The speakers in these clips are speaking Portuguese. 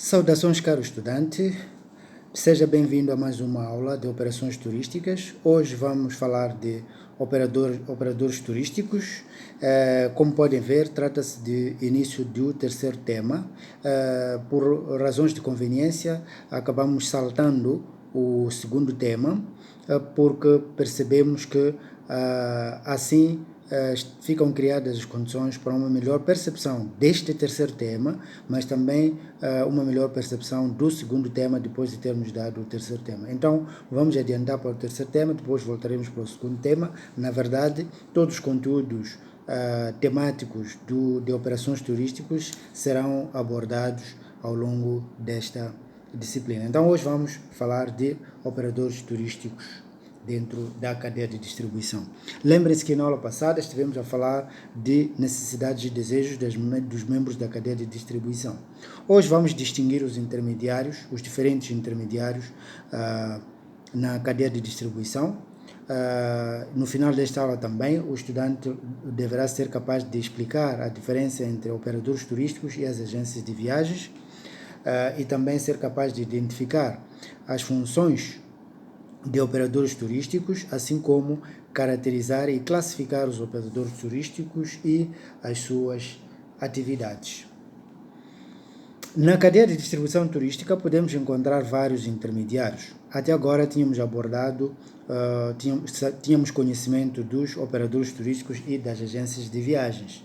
Saudações, caro estudante. Seja bem-vindo a mais uma aula de operações turísticas. Hoje vamos falar de operadores turísticos. Como podem ver, trata-se de início do terceiro tema. Por razões de conveniência, acabamos saltando o segundo tema, porque percebemos que assim ficam criadas as condições para uma melhor percepção deste terceiro tema, mas também uma melhor percepção do segundo tema depois de termos dado o terceiro tema. Então, vamos adiantar para o terceiro tema, depois voltaremos para o segundo tema. Na verdade, todos os conteúdos temáticos de operações turísticas serão abordados ao longo desta disciplina. Então, hoje vamos falar de operadores turísticos dentro da cadeia de distribuição. Lembrem-se que na aula passada estivemos a falar de necessidades e desejos dos membros da cadeia de distribuição. Hoje vamos distinguir os intermediários, os diferentes intermediários na cadeia de distribuição. No final desta aula também, o estudante deverá ser capaz de explicar a diferença entre operadores turísticos e as agências de viagens e também ser capaz de identificar as funções de operadores turísticos, assim como caracterizar e classificar os operadores turísticos e as suas atividades. Na cadeia de distribuição turística podemos encontrar vários intermediários. Até agora tínhamos abordado, tínhamos conhecimento dos operadores turísticos e das agências de viagens,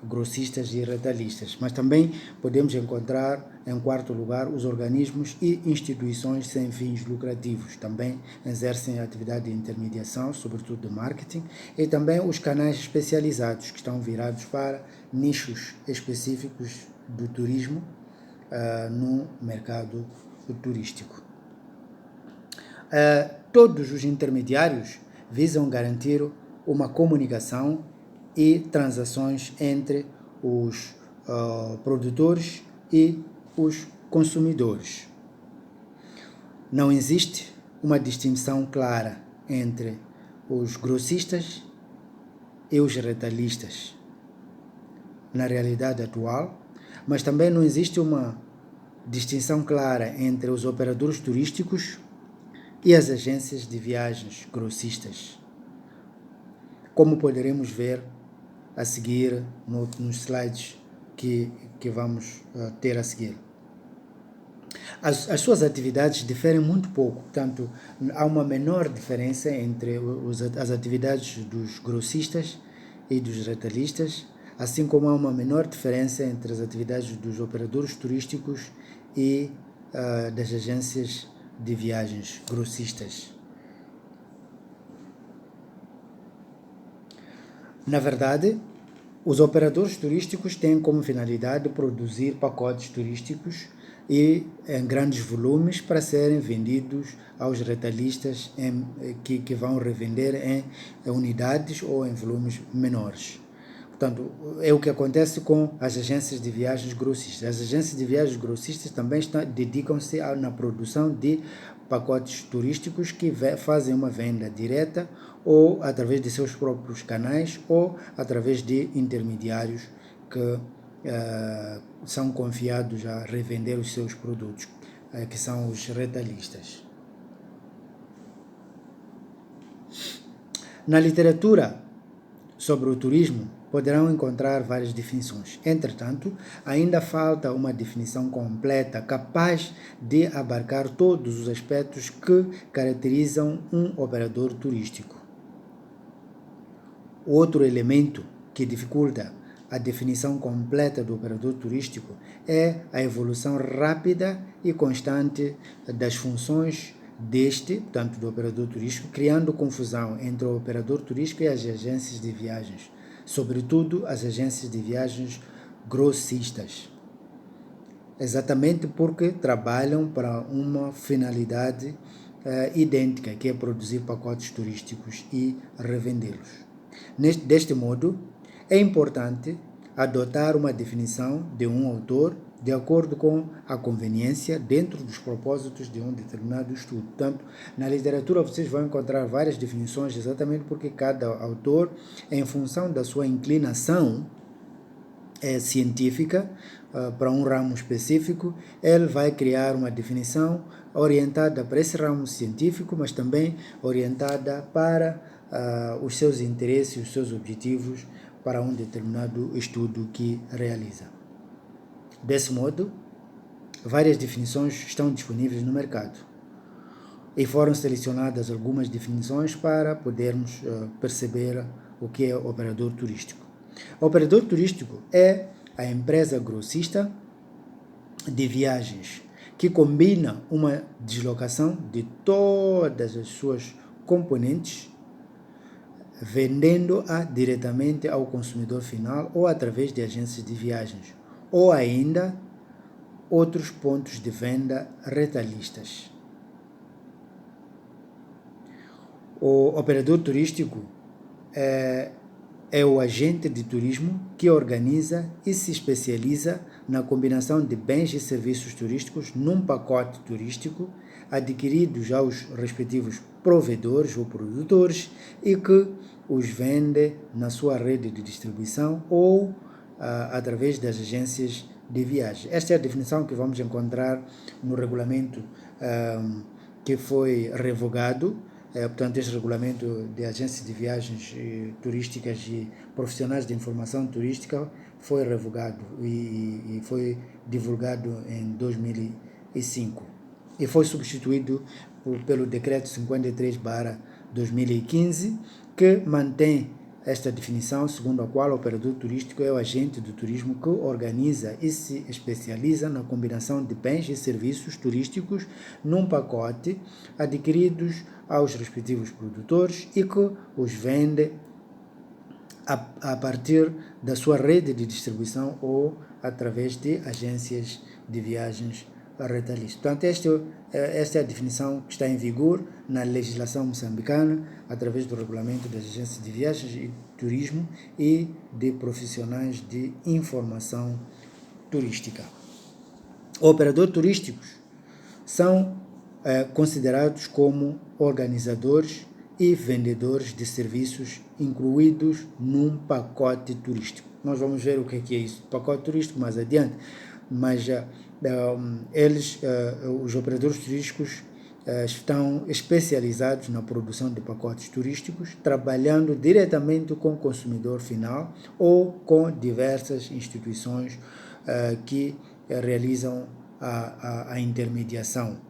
grossistas e retalhistas, mas também podemos encontrar, em quarto lugar, os organismos e instituições sem fins lucrativos, também exercem a atividade de intermediação, sobretudo de marketing, e também os canais especializados, que estão virados para nichos específicos do turismo no mercado turístico. Todos os intermediários visam garantir uma comunicação e transações entre os produtores e os consumidores. Não existe uma distinção clara entre os grossistas e os retalhistas na realidade atual, mas também não existe uma distinção clara entre os operadores turísticos e as agências de viagens grossistas, como poderemos ver a seguir nos slides que vamos ter a seguir. As suas atividades diferem muito pouco, portanto, há uma menor diferença entre as atividades dos grossistas e dos retalhistas, assim como há uma menor diferença entre as atividades dos operadores turísticos e das agências de viagens grossistas. Na verdade, os operadores turísticos têm como finalidade produzir pacotes turísticos e em grandes volumes para serem vendidos aos retalhistas que vão revender em unidades ou em volumes menores. Portanto, é o que acontece com as agências de viagens grossistas. As agências de viagens grossistas também dedicam-se na produção de pacotes turísticos que fazem uma venda direta ou através de seus próprios canais ou através de intermediários que são confiados a revender os seus produtos, que são os retalhistas. Na literatura sobre o turismo, poderão encontrar várias definições. Entretanto, ainda falta uma definição completa capaz de abarcar todos os aspectos que caracterizam um operador turístico. Outro elemento que dificulta a definição completa do operador turístico é a evolução rápida e constante das funções portanto, do operador turístico, criando confusão entre o operador turístico e as agências de viagens, sobretudo as agências de viagens grossistas, exatamente porque trabalham para uma finalidade idêntica, que é produzir pacotes turísticos e revendê-los. Deste modo, é importante adotar uma definição de um autor de acordo com a conveniência dentro dos propósitos de um determinado estudo. Portanto, na literatura vocês vão encontrar várias definições exatamente porque cada autor, em função da sua inclinação, científica para um ramo específico, ele vai criar uma definição orientada para esse ramo científico, mas também orientada para os seus interesses, os seus objetivos para um determinado estudo que realiza. Desse modo, várias definições estão disponíveis no mercado e foram selecionadas algumas definições para podermos perceber o que é operador turístico. O operador turístico é a empresa grossista de viagens que combina uma deslocação de todas as suas componentes, vendendo-a diretamente ao consumidor final ou através de agências de viagens, ou ainda outros pontos de venda retalhistas. O operador turístico é o agente de turismo que organiza e se especializa na combinação de bens e serviços turísticos num pacote turístico adquiridos aos respectivos provedores ou produtores e que os vende na sua rede de distribuição ou através das agências de viagem. Esta é a definição que vamos encontrar no regulamento que foi revogado. Portanto, este regulamento de agências de viagens turísticas e profissionais de informação turística foi revogado e foi divulgado em 2005 e foi substituído pelo decreto 53/2015, que mantém esta definição, segundo a qual o operador turístico é o agente do turismo que organiza e se especializa na combinação de bens e serviços turísticos num pacote adquiridos aos respectivos produtores e que os vende a partir da sua rede de distribuição ou através de agências de viagens retalhistas. Portanto, esta é a definição que está em vigor na legislação moçambicana, através do regulamento das agências de viagens e turismo e de profissionais de informação turística. Operadores turísticos são considerados como organizadores e vendedores de serviços incluídos num pacote turístico. Nós vamos ver o que é isso, pacote turístico, mais adiante, mas os operadores turísticos estão especializados na produção de pacotes turísticos, trabalhando diretamente com o consumidor final ou com diversas instituições que realizam a intermediação,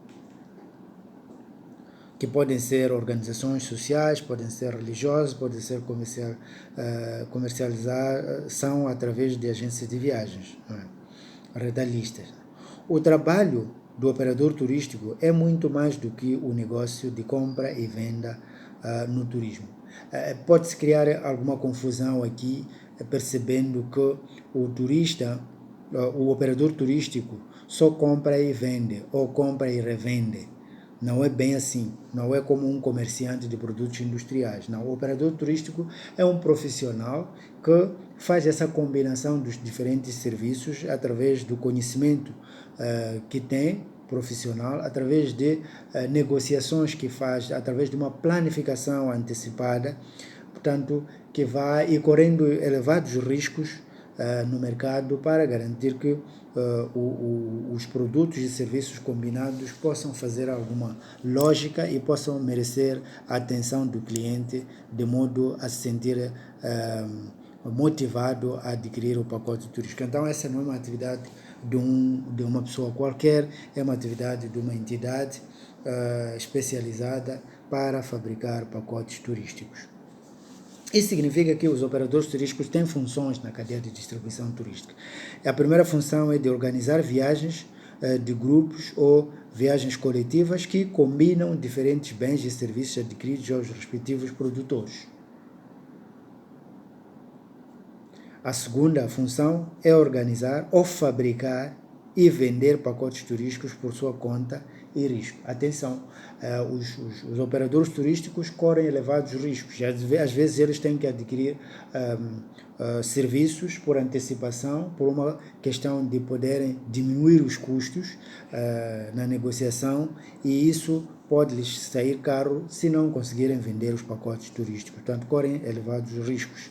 que podem ser organizações sociais, podem ser religiosas, podem ser comercialização através de agências de viagens, retalhistas. O trabalho do operador turístico é muito mais do que o negócio de compra e venda no turismo. Pode-se criar alguma confusão aqui, percebendo que o operador turístico só compra e vende, ou compra e revende. Não é bem assim, não é como um comerciante de produtos industriais. Não, o operador turístico é um profissional que faz essa combinação dos diferentes serviços através do conhecimento que tem profissional, através de negociações que faz, através de uma planificação antecipada, portanto, que vai e correndo elevados riscos no mercado para garantir que os produtos e serviços combinados possam fazer alguma lógica e possam merecer a atenção do cliente, de modo a se sentir motivado a adquirir o pacote turístico. Então, essa não é uma atividade de uma pessoa qualquer, é uma atividade de uma entidade especializada para fabricar pacotes turísticos. Isso significa que os operadores turísticos têm funções na cadeia de distribuição turística. A primeira função é de organizar viagens de grupos ou viagens coletivas que combinam diferentes bens e serviços adquiridos aos respectivos produtores. A segunda função é organizar ou fabricar e vender pacotes turísticos por sua conta e risco. Atenção, os operadores turísticos correm elevados riscos. Às vezes eles têm que adquirir serviços por antecipação, por uma questão de poderem diminuir os custos na negociação, e isso pode lhes sair caro se não conseguirem vender os pacotes turísticos. Portanto, correm elevados riscos.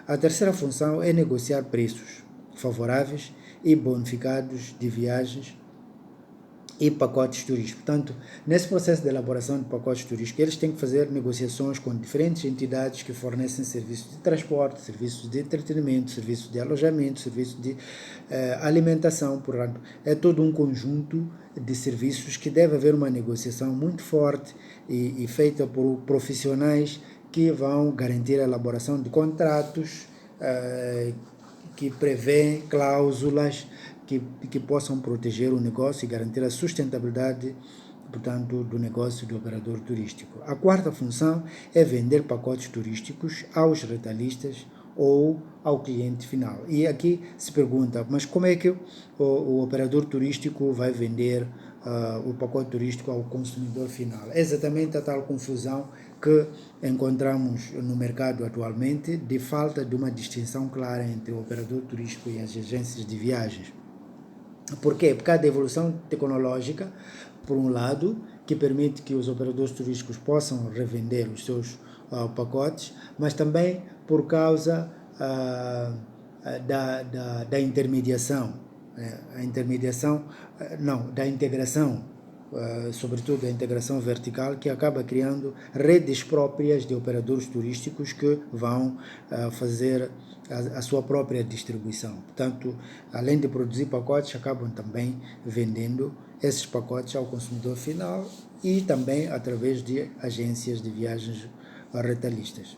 A terceira função é negociar preços. favoráveis e bonificados de viagens e pacotes turísticos. Portanto, nesse processo de elaboração de pacotes turísticos, eles têm que fazer negociações com diferentes entidades que fornecem serviços de transporte, serviços de entretenimento, serviços de alojamento, serviços de alimentação. Portanto, é todo um conjunto de serviços que deve haver uma negociação muito forte e feita por profissionais que vão garantir a elaboração de contratos que prevêem cláusulas que possam proteger o negócio e garantir a sustentabilidade, portanto, do negócio do operador turístico. A quarta função é vender pacotes turísticos aos retalhistas ou ao cliente final. E aqui se pergunta, mas como é que o operador turístico vai vender o pacote turístico ao consumidor final? É exatamente a tal confusão que encontramos no mercado atualmente, de falta de uma distinção clara entre o operador turístico e as agências de viagens. Por quê? Por causa da evolução tecnológica, por um lado, que permite que os operadores turísticos possam revender os seus pacotes, mas também por causa da intermediação, da integração, sobretudo a integração vertical, que acaba criando redes próprias de operadores turísticos que vão fazer a sua própria distribuição. Portanto, além de produzir pacotes, acabam também vendendo esses pacotes ao consumidor final e também através de agências de viagens retalhistas.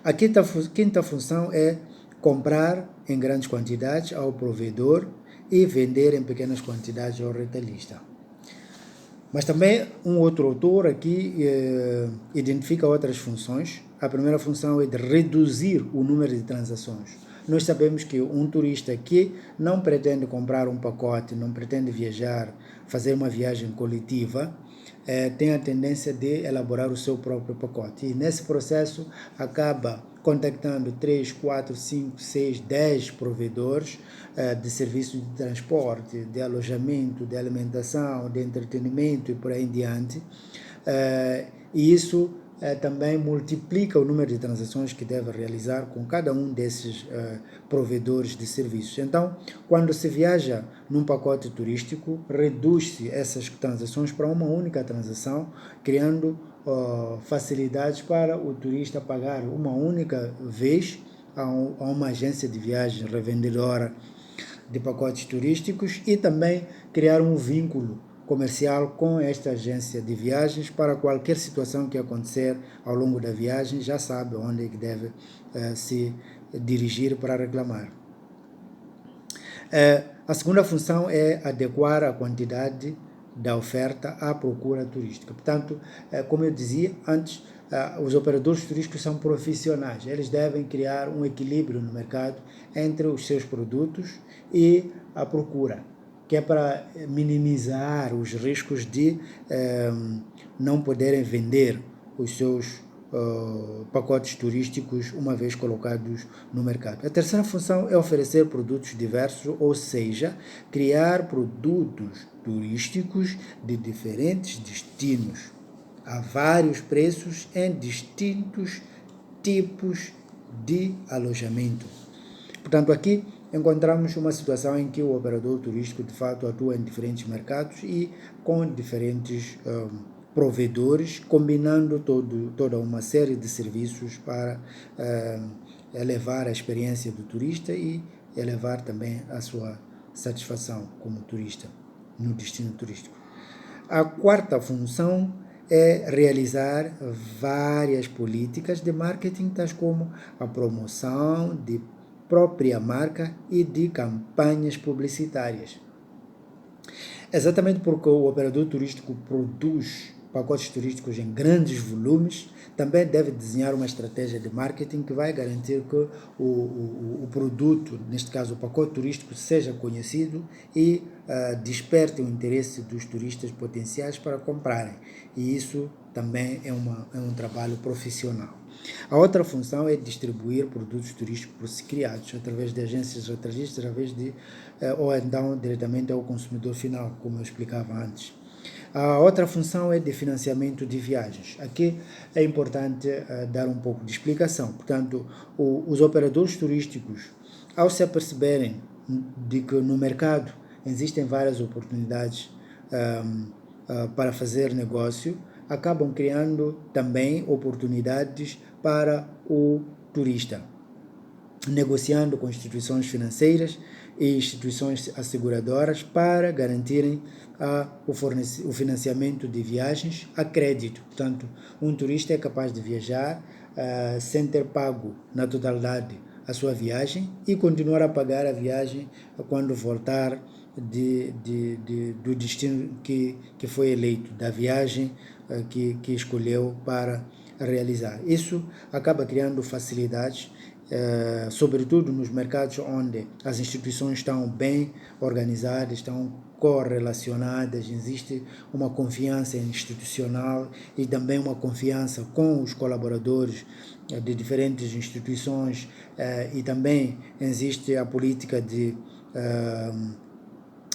A quinta função é comprar em grandes quantidades ao provedor e vender em pequenas quantidades ao retalhista. Mas também um outro autor aqui identifica outras funções. A primeira função é de reduzir o número de transações. Nós sabemos que um turista que não pretende comprar um pacote, não pretende viajar, fazer uma viagem coletiva, tem a tendência de elaborar o seu próprio pacote. E nesse processo acaba contactando 3, 4, 5, 6, 10 provedores de serviços de transporte, de alojamento, de alimentação, de entretenimento e por aí em diante. E isso também multiplica o número de transações que deve realizar com cada um desses provedores de serviços. Então, quando se viaja num pacote turístico, reduz-se essas transações para uma única transação, criando facilidades para o turista pagar uma única vez a uma agência de viagens revendedora de pacotes turísticos e também criar um vínculo comercial com esta agência de viagens para qualquer situação que acontecer ao longo da viagem, já sabe onde é que deve se dirigir para reclamar. A segunda função é adequar a quantidade da oferta à procura turística. Portanto, como eu dizia antes, os operadores turísticos são profissionais, eles devem criar um equilíbrio no mercado entre os seus produtos e a procura, que é para minimizar os riscos de não poderem vender os seus pacotes turísticos uma vez colocados no mercado. A terceira função é oferecer produtos diversos, ou seja, criar produtos turísticos de diferentes destinos, a vários preços em distintos tipos de alojamento. Portanto, aqui encontramos uma situação em que o operador turístico de fato atua em diferentes mercados e com diferentes provedores, combinando toda uma série de serviços para elevar a experiência do turista e elevar também a sua satisfação como turista no destino turístico. A quarta função é realizar várias políticas de marketing, tais como a promoção de própria marca e de campanhas publicitárias. Exatamente porque o operador turístico produz pacotes turísticos em grandes volumes, também deve desenhar uma estratégia de marketing que vai garantir que o produto, neste caso o pacote turístico, seja conhecido e desperte o interesse dos turistas potenciais para comprarem. E isso também é um trabalho profissional. A outra função é distribuir produtos turísticos por si criados através de agências retalhistas, ou então diretamente ao consumidor final, como eu explicava antes. A outra função é de financiamento de viagens. Aqui é importante dar um pouco de explicação. Portanto, os operadores turísticos ao se aperceberem de que no mercado existem várias oportunidades para fazer negócio, acabam criando também oportunidades para o turista, negociando com instituições financeiras e instituições asseguradoras para garantirem o financiamento de viagens a crédito. Portanto, um turista é capaz de viajar sem ter pago na totalidade a sua viagem e continuar a pagar a viagem quando voltar do destino que foi eleito, da viagem que escolheu para realizar. Isso acaba criando facilidades, sobretudo nos mercados onde as instituições estão bem organizadas, estão correlacionadas, existe uma confiança institucional e também uma confiança com os colaboradores de diferentes instituições, e também existe a política de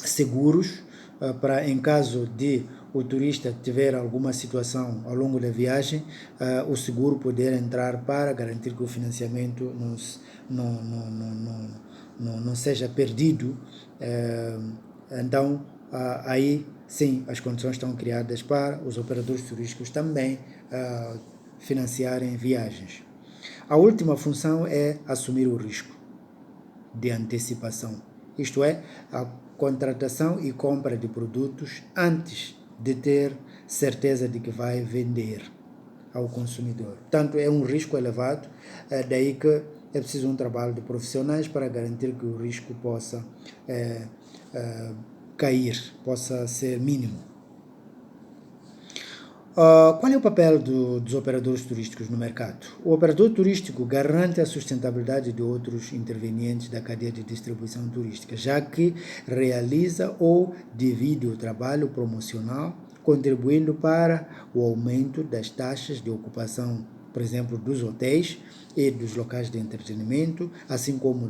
seguros para, em caso de o turista tiver alguma situação ao longo da viagem, o seguro poder entrar para garantir que o financiamento não seja perdido. Então, aí sim, as condições estão criadas para os operadores turísticos também financiarem viagens. A última função é assumir o risco de antecipação, isto é, a contratação e compra de produtos antes de ter certeza de que vai vender ao consumidor. Portanto, é um risco elevado, daí que é preciso um trabalho de profissionais para garantir que o risco possa cair, possa ser mínimo. Qual é o papel dos operadores turísticos no mercado? O operador turístico garante a sustentabilidade de outros intervenientes da cadeia de distribuição turística, já que realiza ou divide o trabalho promocional, contribuindo para o aumento das taxas de ocupação, por exemplo, dos hotéis e dos locais de entretenimento, assim como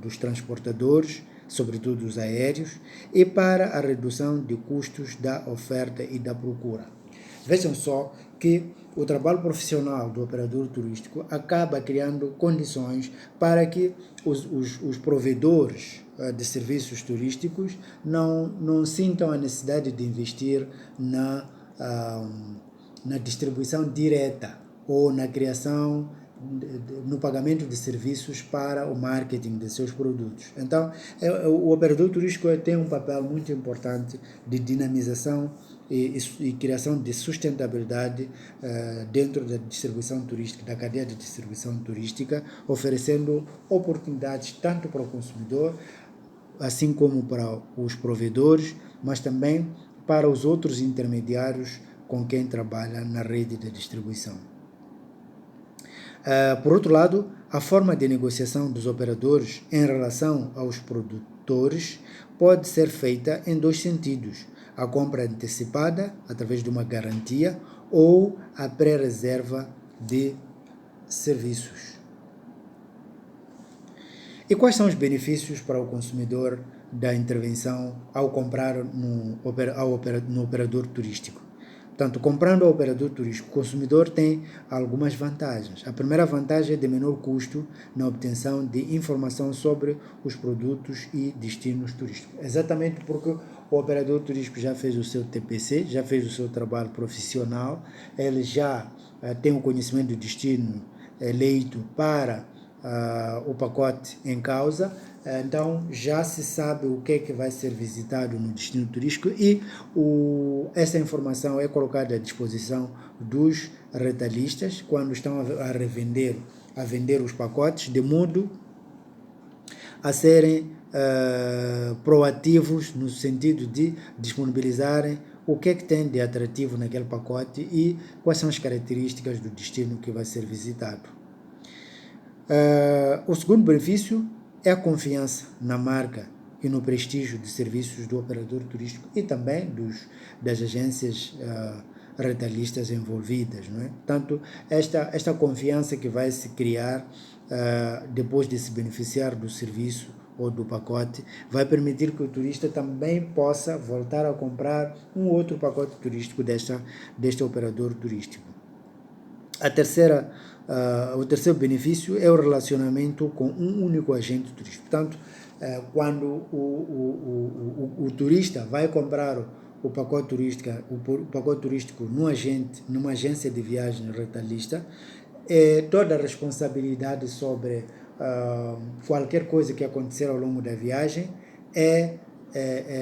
dos transportadores, sobretudo os aéreos, e para a redução de custos da oferta e da procura. Vejam só que o trabalho profissional do operador turístico acaba criando condições para que os provedores de serviços turísticos não sintam a necessidade de investir na distribuição direta ou na criação, no pagamento de serviços para o marketing de seus produtos. Então, o operador turístico tem um papel muito importante de dinamização e criação de sustentabilidade dentro da distribuição turística, da cadeia de distribuição turística, oferecendo oportunidades tanto para o consumidor, assim como para os provedores, mas também para os outros intermediários com quem trabalha na rede de distribuição. Por outro lado, a forma de negociação dos operadores em relação aos produtores pode ser feita em dois sentidos: a compra antecipada, através de uma garantia, ou a pré-reserva de serviços. E quais são os benefícios para o consumidor da intervenção ao comprar no operador turístico? Portanto, comprando ao operador turístico, o consumidor tem algumas vantagens. A primeira vantagem é de menor custo na obtenção de informação sobre os produtos e destinos turísticos. Exatamente porque o operador turístico já fez o seu TPC, já fez o seu trabalho profissional, ele já tem o conhecimento do destino eleito para o pacote em causa. Então já se sabe o que é que vai ser visitado no destino turístico e essa informação é colocada à disposição dos retalhistas quando estão a vender os pacotes, de modo a serem proativos no sentido de disponibilizarem o que é que tem de atrativo naquele pacote e quais são as características do destino que vai ser visitado. O segundo benefício é a confiança na marca e no prestígio de serviços do operador turístico e também das agências retalhistas envolvidas, não é? Portanto, esta confiança que vai se criar depois de se beneficiar do serviço ou do pacote, vai permitir que o turista também possa voltar a comprar um outro pacote turístico deste operador turístico. O terceiro benefício é o relacionamento com um único agente turístico. Portanto, quando o turista vai comprar o pacote turístico numa agência de viagem retalhista, toda a responsabilidade sobre qualquer coisa que acontecer ao longo da viagem é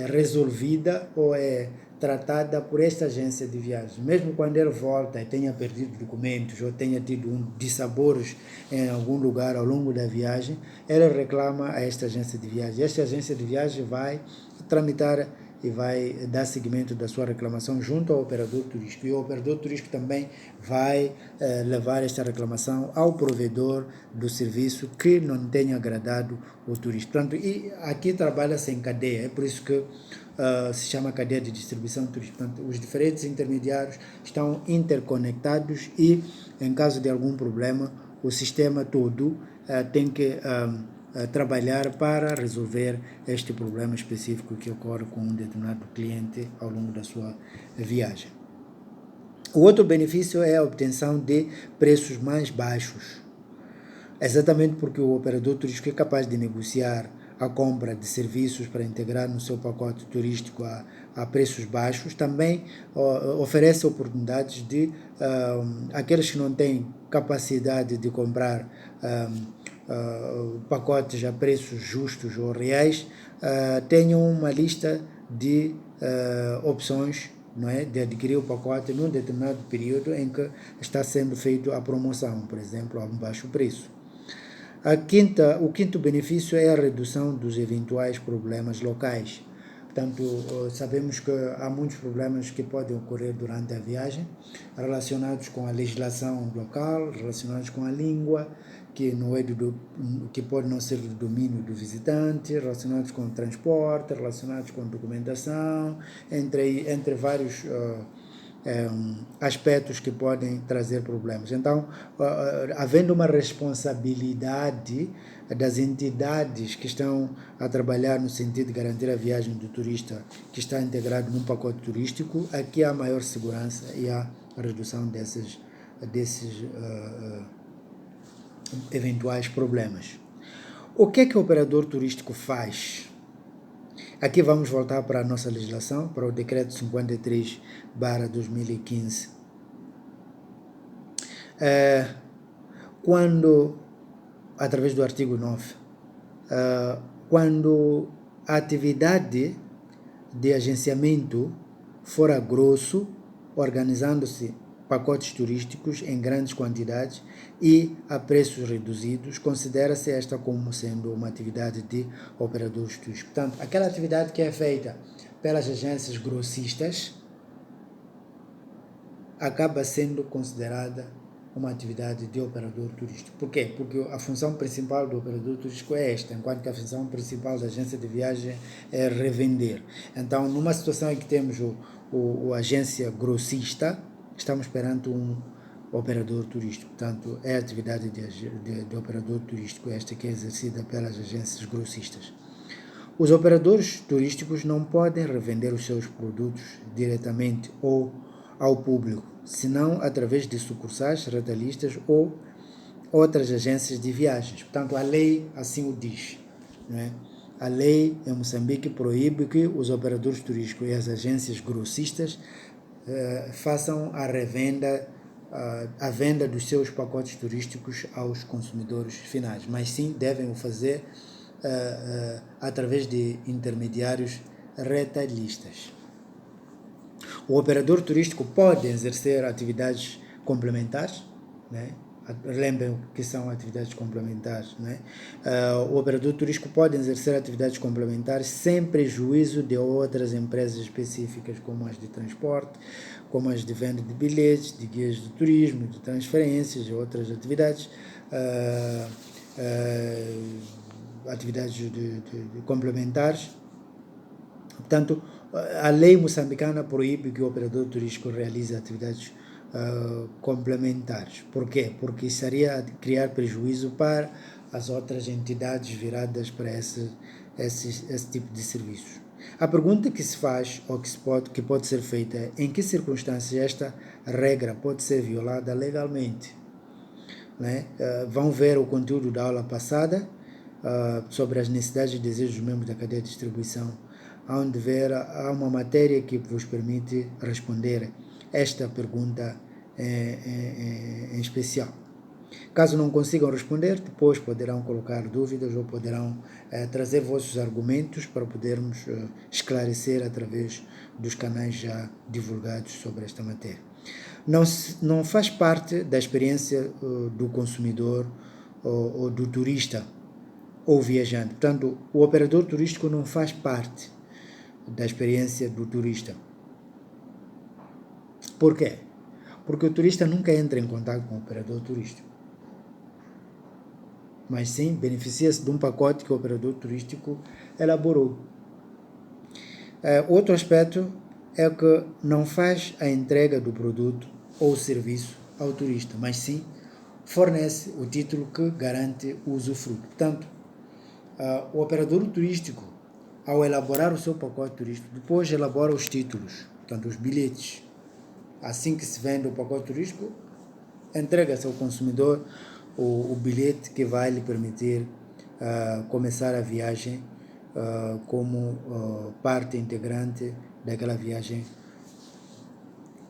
resolvida ou é tratada por esta agência de viagem. Mesmo quando ele volta e tenha perdido documentos ou tenha tido dissabores em algum lugar ao longo da viagem, ele reclama a esta agência de viagem. Esta agência de viagem vai tramitar e vai dar seguimento da sua reclamação junto ao operador turístico. E o operador turístico também vai levar esta reclamação ao provedor do serviço que não tenha agradado o turista. Portanto, e aqui trabalha-se em cadeia, é por isso que se chama cadeia de distribuição turística. Portanto, os diferentes intermediários estão interconectados e, em caso de algum problema, o sistema todo tem que trabalhar para resolver este problema específico que ocorre com um determinado cliente ao longo da sua viagem. O outro benefício é a obtenção de preços mais baixos, exatamente porque o operador turístico é capaz de negociar a compra de serviços para integrar no seu pacote turístico a preços baixos. Também oferece oportunidades de aqueles que não têm capacidade de comprar pacotes a preços justos ou reais, tenham uma lista de opções, não é, de adquirir o pacote num determinado período em que está sendo feita a promoção, por exemplo, a um baixo preço. O quinto benefício é a redução dos eventuais problemas locais. Portanto, sabemos que há muitos problemas que podem ocorrer durante a viagem, relacionados com a legislação local, relacionados com a língua, que pode não ser do domínio do visitante, relacionados com o transporte, relacionados com documentação, entre vários aspectos que podem trazer problemas. Então, havendo uma responsabilidade das entidades que estão a trabalhar no sentido de garantir a viagem do turista que está integrado num pacote turístico, aqui há maior segurança e há a redução desses eventuais problemas. O que o operador turístico faz? Aqui vamos voltar para a nossa legislação, para o Decreto 53/2015. Através do artigo 9, quando a atividade de agenciamento for a grosso, organizando-se pacotes turísticos em grandes quantidades e a preços reduzidos, considera-se esta como sendo uma atividade de operadores turísticos. Portanto, aquela atividade que é feita pelas agências grossistas acaba sendo considerada uma atividade de operador turístico. Por quê? Porque a função principal do operador turístico é esta, enquanto que a função principal da agência de viagem é revender. Então, numa situação em que temos a agência grossista, estamos perante um operador turístico. Portanto, é a atividade de operador turístico esta que é exercida pelas agências grossistas. Os operadores turísticos não podem revender os seus produtos diretamente ou ao público, senão através de sucursais retalhistas ou outras agências de viagens. Portanto, a lei assim o diz, não é? A lei em Moçambique proíbe que os operadores turísticos e as agências grossistas façam a venda dos seus pacotes turísticos aos consumidores finais, mas sim devem o fazer através de intermediários retalhistas. O operador turístico pode exercer atividades complementares, né? Lembrem o que são atividades complementares, né? O operador turístico pode exercer atividades complementares sem prejuízo de outras empresas específicas, como as de transporte, como as de venda de bilhetes, de guias de turismo, de transferências e outras atividades, atividades de complementares. Portanto, a lei moçambicana proíbe que o operador turístico realize atividades complementares. Por quê? Porque seria a criar prejuízo para as outras entidades viradas para esse tipo de serviços. A pergunta que se faz ou que pode ser feita é em que circunstâncias esta regra pode ser violada legalmente. Né? Vão ver o conteúdo da aula passada sobre as necessidades e desejos dos membros da cadeia de distribuição, onde há uma matéria que vos permite responder esta pergunta em especial. Caso não consigam responder, depois poderão colocar dúvidas ou poderão trazer vossos argumentos para podermos esclarecer através dos canais já divulgados sobre esta matéria. Não faz parte da experiência do consumidor ou do turista ou viajante. Portanto, o operador turístico não faz parte da experiência do turista. Por quê? Porque o turista nunca entra em contato com o operador turístico, mas sim beneficia-se de um pacote que o operador turístico elaborou. Outro aspecto é que não faz a entrega do produto ou serviço ao turista, mas sim fornece o título que garante o usufruto. Portanto, o operador turístico, ao elaborar o seu pacote turístico, depois elabora os títulos, portanto os bilhetes. Assim que se vende o pacote turístico, entrega-se ao consumidor o bilhete que vai lhe permitir começar a viagem como parte integrante daquela viagem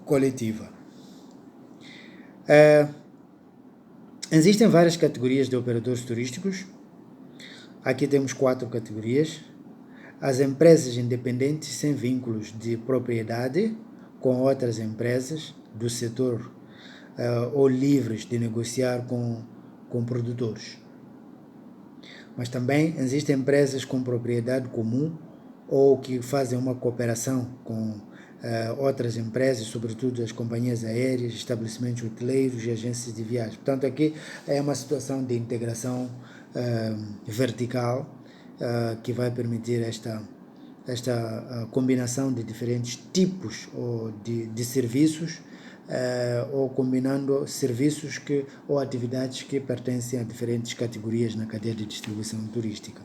coletiva. Existem várias categorias de operadores turísticos. Aqui temos 4 categorias. As empresas independentes sem vínculos de propriedade com outras empresas do setor ou livres de negociar com produtores. Mas também existem empresas com propriedade comum ou que fazem uma cooperação com outras empresas, sobretudo as companhias aéreas, estabelecimentos hoteleiros e agências de viagem. Portanto, aqui é uma situação de integração vertical que vai permitir esta combinação de diferentes tipos de serviços ou combinando serviços ou atividades que pertencem a diferentes categorias na cadeia de distribuição turística.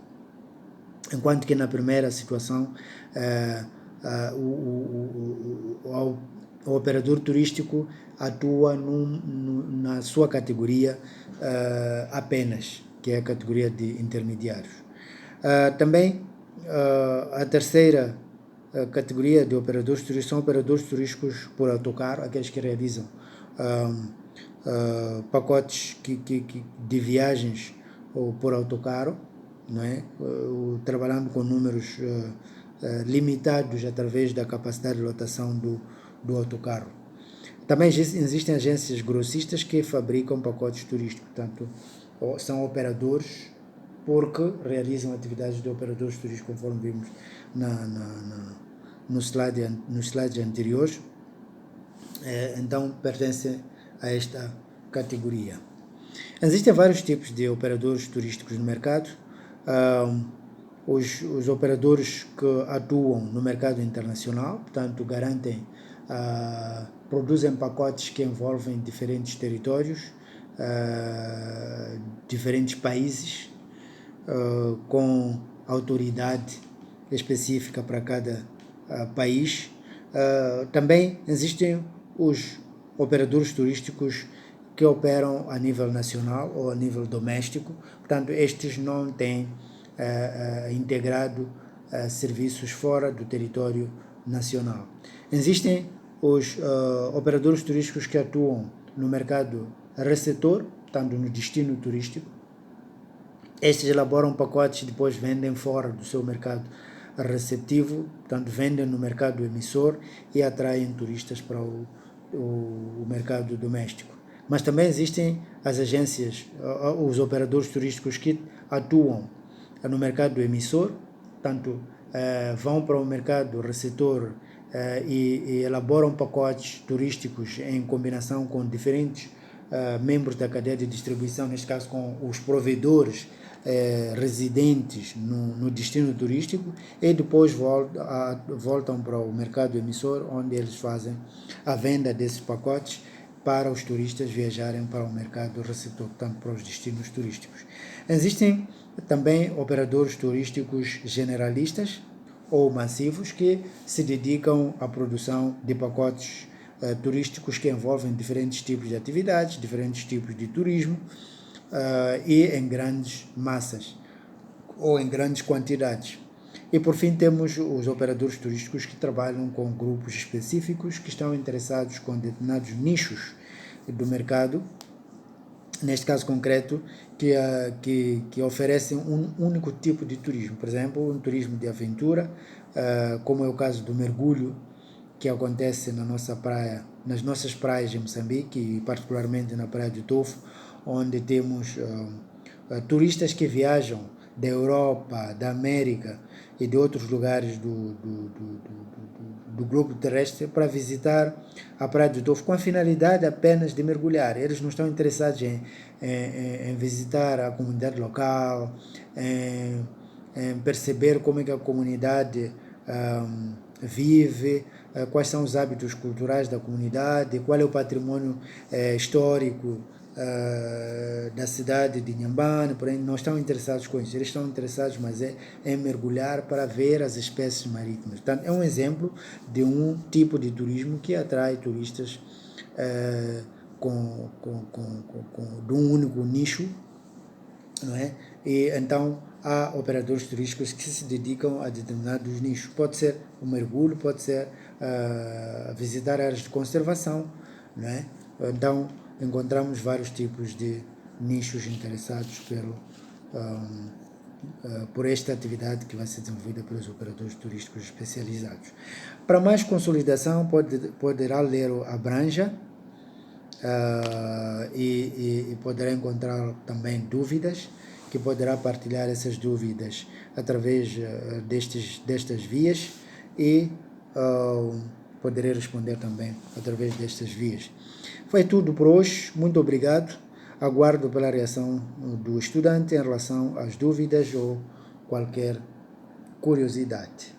Enquanto que na primeira situação o operador turístico atua na sua categoria apenas, que é a categoria de intermediários. Também a terceira categoria de operadores turísticos são operadores turísticos por autocarro, aqueles que realizam pacotes de viagens ou por autocarro, não é? Trabalhando com números limitados através da capacidade de lotação do autocarro. Também existem agências grossistas que fabricam pacotes turísticos, portanto, são operadores porque realizam atividades de operadores turísticos, conforme vimos nos slides anteriores, então pertencem a esta categoria. Existem vários tipos de operadores turísticos no mercado. Os operadores que atuam no mercado internacional, portanto, produzem pacotes que envolvem diferentes territórios, diferentes países, com autoridade específica para cada país. Também existem os operadores turísticos que operam a nível nacional ou a nível doméstico, portanto, estes não têm integrado serviços fora do território nacional. Existem os operadores turísticos que atuam no mercado receptor, portanto, no destino turístico. Estes elaboram pacotes e depois vendem fora do seu mercado receptivo, portanto, vendem no mercado emissor e atraem turistas para o mercado doméstico. Mas também existem as agências, os operadores turísticos que atuam no mercado emissor, portanto, vão para o mercado receptor e elaboram pacotes turísticos em combinação com diferentes membros da cadeia de distribuição, neste caso com os provedores residentes no destino turístico, e depois voltam para o mercado emissor, onde eles fazem a venda desses pacotes para os turistas viajarem para o mercado receptor, portanto, para os destinos turísticos. Existem também operadores turísticos generalistas, ou massivos que se dedicam à produção de pacotes turísticos que envolvem diferentes tipos de atividades, diferentes tipos de turismo e em grandes massas ou em grandes quantidades. E por fim temos os operadores turísticos que trabalham com grupos específicos que estão interessados com determinados nichos do mercado, neste caso concreto, que oferecem um único tipo de turismo. Por exemplo, um turismo de aventura, como é o caso do mergulho, que acontece na nossa praia, nas nossas praias de Moçambique, e particularmente na praia de Tofo, onde temos turistas que viajam da Europa, da América e de outros lugares do globo terrestre para visitar a praia de Tofo com a finalidade apenas de mergulhar. Eles não estão interessados em visitar a comunidade local, em perceber como é que a comunidade vive, quais são os hábitos culturais da comunidade, qual é o patrimônio histórico da cidade de Inhambane. Porém, não estão interessados com isso, eles estão interessados mas em mergulhar para ver as espécies marítimas. Portanto, é um exemplo de um tipo de turismo que atrai turistas de um único nicho, não é? E então há operadores turísticos que se dedicam a determinados nichos. Pode ser o mergulho, pode ser visitar áreas de conservação, não é? Então encontramos vários tipos de nichos interessados por esta atividade que vai ser desenvolvida pelos operadores turísticos especializados. Para mais consolidação, poderá ler a Branja e poderá encontrar também dúvidas, que poderá partilhar essas dúvidas através destas vias e poderei responder também através destas vias. Foi tudo por hoje, muito obrigado. Aguardo pela reação do estudante em relação às dúvidas ou qualquer curiosidade.